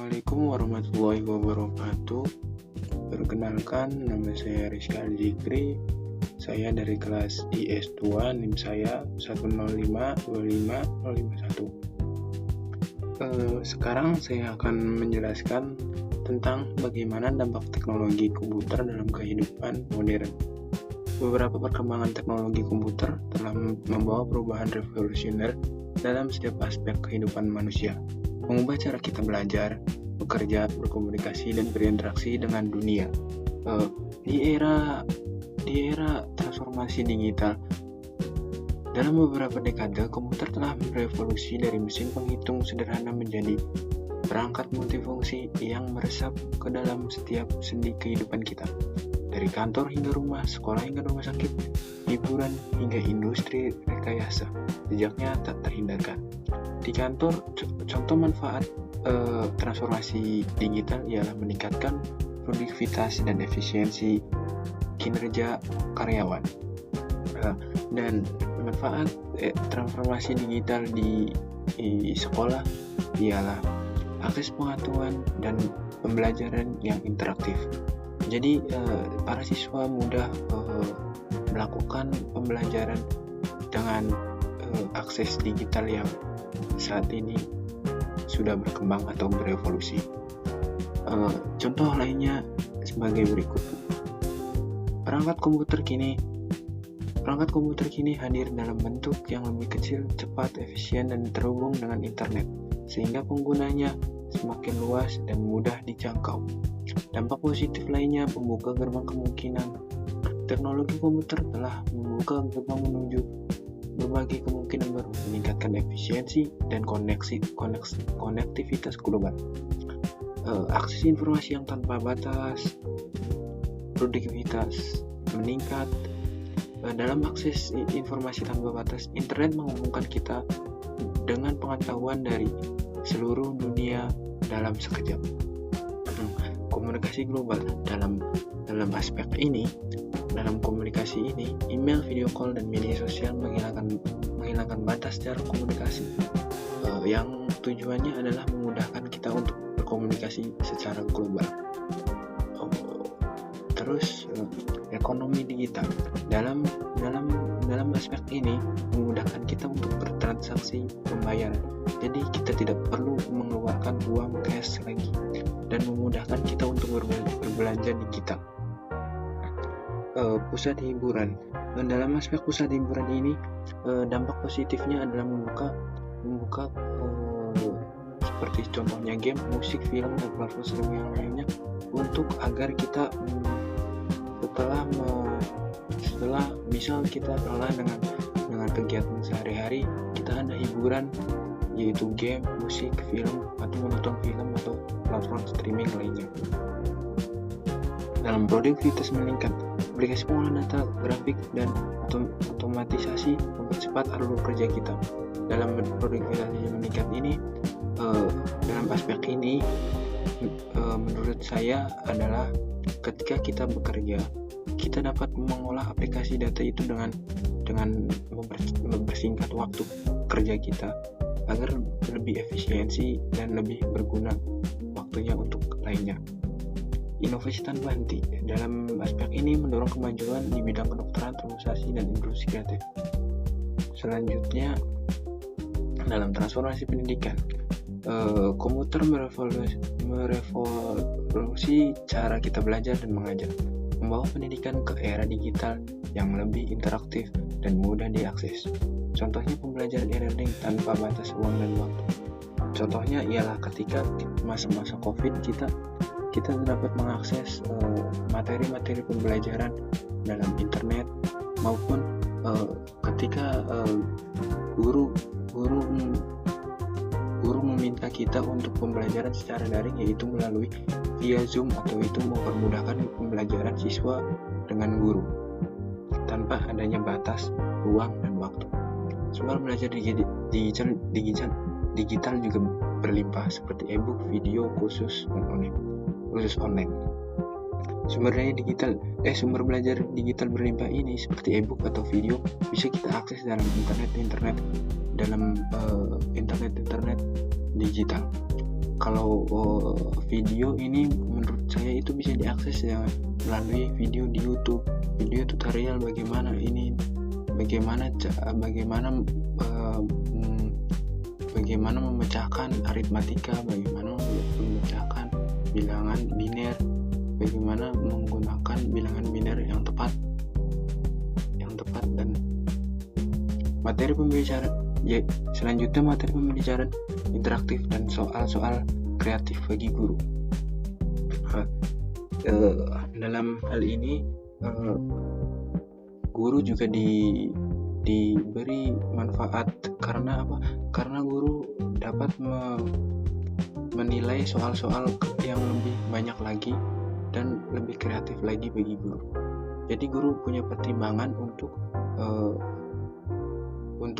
Assalamualaikum warahmatullahi wabarakatuh. Perkenalkan, nama saya Rizky Al-Zikri. Saya dari kelas IS2, NIM saya 1052551. Sekarang saya akan menjelaskan tentang bagaimana dampak teknologi komputer dalam kehidupan modern. Beberapa perkembangan teknologi komputer telah membawa perubahan revolusioner dalam setiap aspek kehidupan manusia, mengubah cara kita belajar, bekerja, berkomunikasi, dan berinteraksi dengan dunia. Di era transformasi digital, dalam beberapa dekade, komputer telah berevolusi dari mesin penghitung sederhana menjadi perangkat multifungsi yang meresap ke dalam setiap sendi kehidupan kita. Dari kantor hingga rumah, sekolah hingga rumah sakit, hiburan hingga industri rekayasa, jejaknya tak terhindarkan. Di kantor, contoh manfaat transformasi digital ialah meningkatkan produktivitas dan efisiensi kinerja karyawan. Dan manfaat transformasi digital di sekolah ialah akses pengetahuan dan pembelajaran yang interaktif. Jadi para siswa mudah melakukan pembelajaran dengan akses digital yang saat ini sudah berkembang atau berevolusi. Contoh lainnya sebagai berikut. Perangkat komputer kini hadir dalam bentuk yang lebih kecil, cepat, efisien, dan terhubung dengan internet, sehingga penggunanya semakin luas dan mudah dijangkau. Dampak positif lainnya, membuka gerbang kemungkinan. Teknologi komputer telah membuka gerbang menuju berbagai kemungkinan baru, meningkatkan efisiensi dan konektivitas global. Akses informasi yang tanpa batas, produktivitas meningkat. Dalam akses informasi tanpa batas, internet menghubungkan kita dengan pengetahuan dari seluruh dunia dalam sekejap. Komunikasi global dalam aspek ini, dalam komunikasi ini, email, video call, dan media sosial menghilangkan batas cara komunikasi, yang tujuannya adalah memudahkan kita untuk berkomunikasi secara global. Terus ekonomi digital dalam aspek ini memudahkan kita untuk bertransaksi pembayaran. Jadi kita tidak perlu mengeluarkan uang cash lagi dan memudahkan kita untuk berbelanja digital. Pusat hiburan. Dalam aspek pusat hiburan ini, dampak positifnya adalah membuka seperti contohnya game, musik, film, dan platform streaming yang lainnya, untuk agar kita setelah misal kita lelah dengan kegiatan sehari-hari, kita ada hiburan yaitu game, musik, film, atau menonton film atau platform streaming lainnya. Dalam produktivitas meningkat, aplikasi pengolahan data, grafik, dan otomatisasi mempercepat alur kerja kita. Dalam produktivitas yang meningkat ini, dalam aspek ini, menurut saya adalah ketika kita bekerja, kita dapat mengolah aplikasi data itu dengan mempersingkat waktu kerja kita agar lebih efisiensi dan lebih berguna waktunya untuk lainnya. Inovasi tanpa henti. Dalam aspek ini mendorong kemajuan di bidang kedokteran, transportasi, dan industri kreatif. Selanjutnya, dalam transformasi pendidikan, komputer merevolusi cara kita belajar dan mengajar, membawa pendidikan ke era digital yang lebih interaktif dan mudah diakses. Contohnya pembelajaran e-learning tanpa batas ruang dan waktu. Contohnya ialah ketika masa-masa COVID kita dapat mengakses materi-materi pembelajaran dalam internet, maupun ketika guru meminta kita untuk pembelajaran secara daring, yaitu melalui via Zoom, atau itu mempermudahkan pembelajaran siswa dengan guru tanpa adanya batas ruang dan waktu. Sumber belajar digital juga berlimpah seperti e-book, video, kursus online. Sumber belajar digital berlimpah ini seperti e-book atau video bisa kita akses dalam internet digital. Kalau video ini menurut saya itu bisa diakses ya melalui video di YouTube, video tutorial bagaimana memecahkan aritmatika, bagaimana memecahkan bilangan biner, bagaimana menggunakan bilangan biner yang tepat dan materi pembicaraan. Selanjutnya materi pembicaraan interaktif dan soal-soal kreatif bagi guru. Dalam hal ini guru juga diberi manfaat karena apa? Karena guru dapat menilai soal-soal yang lebih banyak lagi dan lebih kreatif lagi bagi guru. Jadi guru punya pertimbangan untuk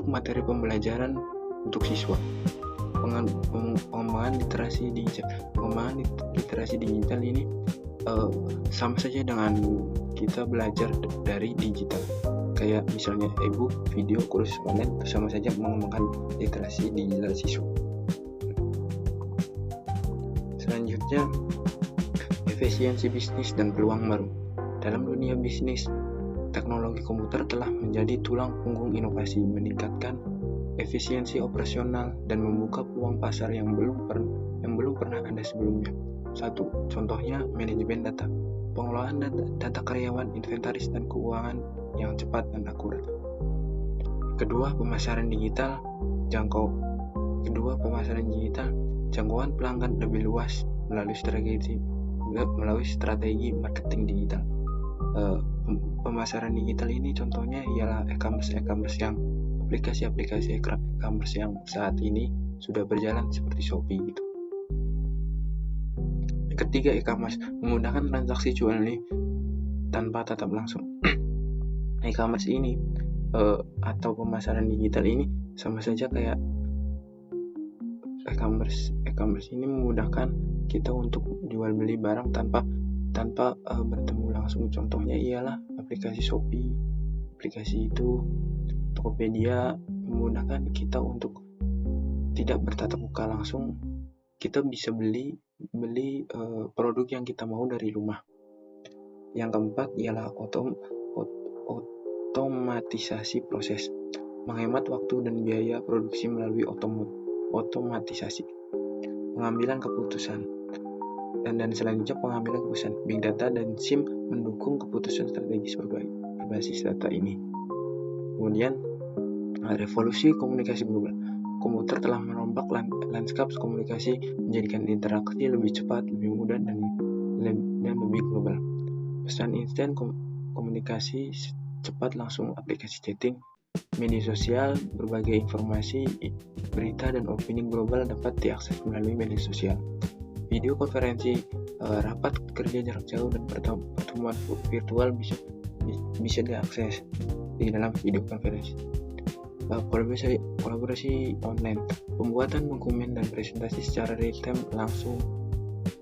materi pembelajaran untuk siswa. Pengembangan literasi digital ini sama saja dengan kita belajar dari digital. Kayak misalnya e-book, video, kursus online, sama saja mengembangkan literasi digital siswa. Selanjutnya, efisiensi bisnis dan peluang baru. Dalam dunia bisnis, teknologi komputer telah menjadi tulang punggung inovasi, meningkatkan efisiensi operasional dan membuka peluang pasar yang belum pernah ada sebelumnya. 1. Contohnya manajemen data, pengelolaan data karyawan, inventaris dan keuangan yang cepat dan akurat. Kedua, pemasaran digital, jangkauan pelanggan lebih luas melalui strategi marketing digital. Pemasaran digital ini contohnya ialah e-commerce yang aplikasi-aplikasi e-commerce yang saat ini sudah berjalan seperti Shopee gitu. Ketiga, e-commerce memudahkan transaksi jual beli tanpa tatap langsung. E-commerce ini atau pemasaran digital ini sama saja kayak e-commerce. E-commerce ini memudahkan kita untuk jual beli barang tanpa bertemu langsung. Contohnya ialah aplikasi Shopee, aplikasi itu Tokopedia memudahkan kita untuk tidak bertatap muka langsung. Kita bisa beli produk yang kita mau dari rumah. Yang keempat ialah otomatisasi proses, menghemat waktu dan biaya produksi melalui otomatisasi. Pengambilan keputusan dan selanjutnya pengambilan keputusan. Big data dan SIM mendukung keputusan strategis berbasis data ini. Kemudian revolusi komunikasi global. Komputer telah merombak lanskap komunikasi, menjadikan interaksi lebih cepat, lebih mudah dan lebih global. Pesan instan, komunikasi cepat langsung, aplikasi chatting, media sosial, berbagai informasi, berita dan opini global dapat diakses melalui media sosial. Video konferensi, rapat kerja jarak jauh dan pertemuan virtual bisa diakses di dalam video konferensi. Kolaborasi online, pembuatan dokumen dan presentasi secara real-time langsung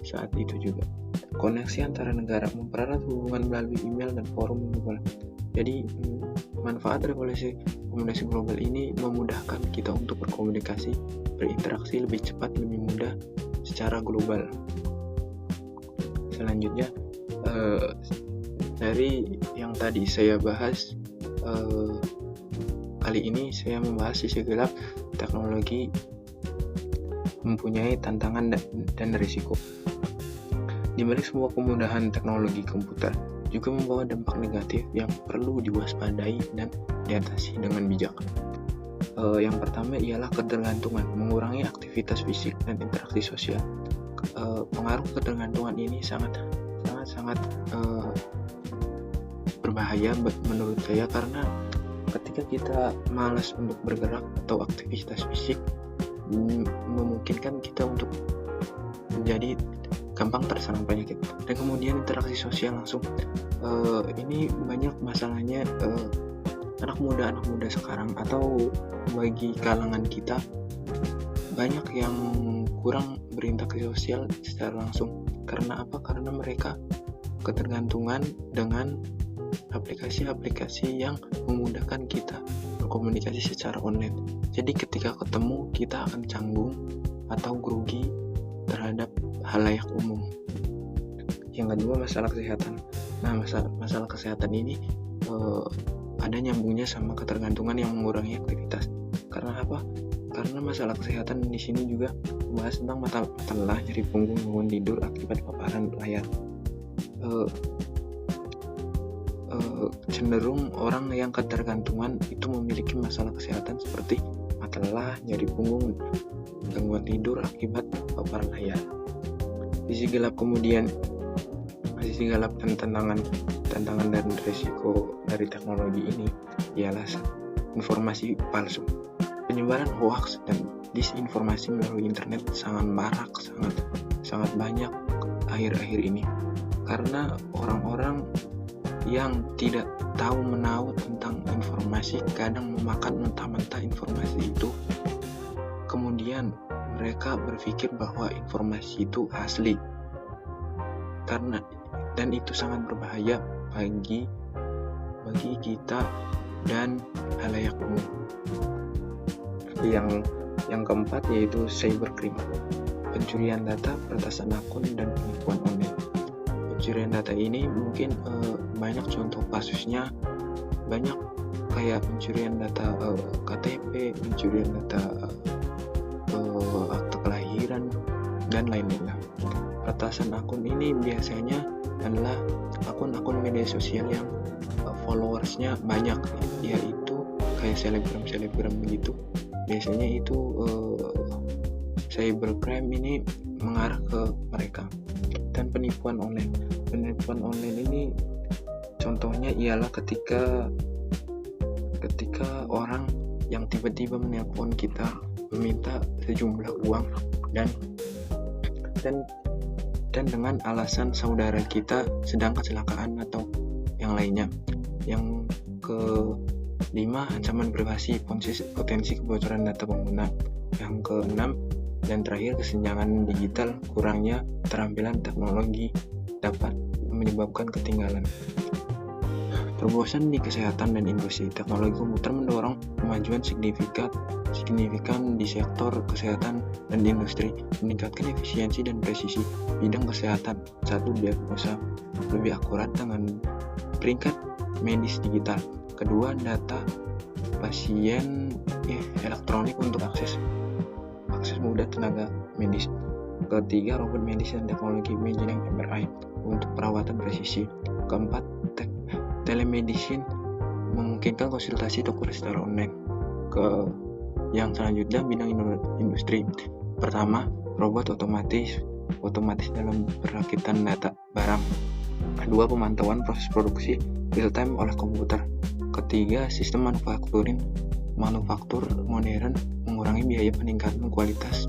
saat itu juga. Koneksi antara negara, mempererat hubungan melalui email dan forum global. Jadi manfaat revolusi komunikasi global ini memudahkan kita untuk berkomunikasi, berinteraksi lebih cepat, lebih mudah secara global. Selanjutnya dari yang tadi saya bahas, kali ini saya membahas sisi gelap teknologi mempunyai tantangan dan risiko. Di balik semua kemudahan teknologi komputer juga membawa dampak negatif yang perlu diwaspadai dan diatasi dengan bijak. Yang pertama ialah ketergantungan, mengurangi aktivitas fisik dan interaksi sosial. Pengaruh ketergantungan ini sangat berbahaya menurut saya, karena ketika kita malas untuk bergerak atau aktivitas fisik, memungkinkan kita untuk menjadi gampang terserang penyakit. Dan kemudian interaksi sosial langsung, ini banyak masalahnya. Anak muda sekarang atau bagi kalangan kita banyak yang kurang berinteraksi sosial secara langsung. Karena apa? Karena mereka ketergantungan dengan aplikasi-aplikasi yang memudahkan kita berkomunikasi secara online. Jadi ketika ketemu kita akan canggung atau grogi terhadap halayak umum. Yang kedua, masalah kesehatan. Nah, masalah kesehatan ini ada nyambungnya sama ketergantungan yang mengurangi aktivitas. Karena apa? Karena masalah kesehatan di sini juga membahas tentang mata lelah, nyeri punggung, gangguan tidur akibat paparan layar. Cenderung orang yang ketergantungan itu memiliki masalah kesehatan seperti mata lelah, nyeri punggung, gangguan tidur akibat paparan layar. Sisi gelap dan tantangan dan risiko dari teknologi ini ialah informasi palsu. Penyebaran hoax dan disinformasi melalui internet sangat marak, sangat banyak akhir-akhir ini. Karena orang-orang yang tidak tahu menahu tentang informasi kadang memakan mentah-mentah informasi itu. Kemudian mereka berpikir bahwa informasi itu asli. Dan itu sangat berbahaya bagi kita dan halayak umum. Yang keempat yaitu cybercrime, pencurian data, peretasan akun, dan penipuan online. Pencurian data ini mungkin banyak contoh kasusnya, banyak kayak pencurian data KTP, pencurian data akte kelahiran, dan lain-lain. Peretasan akun ini biasanya adalah akun-akun media sosial yang followersnya banyak, yaitu kayak selebgram begitu. Biasanya itu cybercrime ini mengarah ke mereka. Dan penipuan online ini contohnya ialah ketika orang yang tiba-tiba menelpon kita meminta sejumlah uang dan dengan alasan saudara kita sedang kecelakaan atau yang lainnya. Yang kelima, ancaman privasi, potensi kebocoran data pengguna. Yang keenam dan terakhir, kesenjangan digital, kurangnya keterampilan teknologi dapat menyebabkan ketinggalan. Terobosan di kesehatan dan industri. Teknologi komputer mendorong kemajuan signifikan di sektor kesehatan dan industri, meningkatkan efisiensi dan presisi bidang kesehatan. 1. Diagnosa lebih akurat dengan peringkat medis digital. 2. Data pasien elektronik untuk akses mudah tenaga medis. 3. Robot medis dan teknologi imaging MRI untuk perawatan presisi. 4. Telemedicine memungkinkan konsultasi dokter secara online. Yang selanjutnya, bidang industri. Pertama, robot otomatis dalam perakitan data barang. 2. Pemantauan proses produksi real time oleh komputer. 3. Sistem manufaktur modern mengurangi biaya, peningkatan kualitas.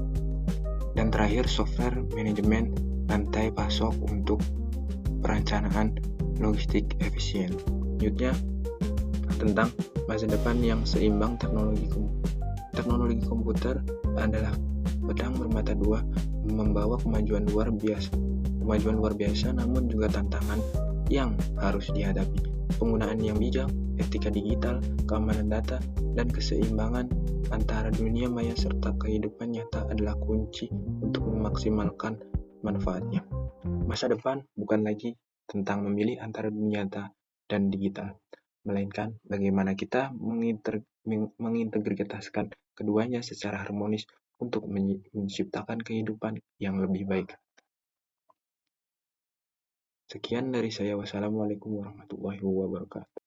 Dan terakhir, software manajemen rantai pasok untuk perencanaan logistik efisien. Selanjutnya tentang masa depan yang seimbang. Teknologi komputer adalah pedang bermata dua, membawa kemajuan luar biasa, namun juga tantangan yang harus dihadapi. Penggunaan yang bijak, etika digital, keamanan data, dan keseimbangan antara dunia maya serta kehidupan nyata adalah kunci untuk memaksimalkan manfaatnya. Masa depan bukan lagi tentang memilih antara dunia nyata dan digital, melainkan bagaimana kita mengintegritaskan keduanya secara harmonis untuk menciptakan kehidupan yang lebih baik. Sekian dari saya. Wassalamualaikum warahmatullahi wabarakatuh.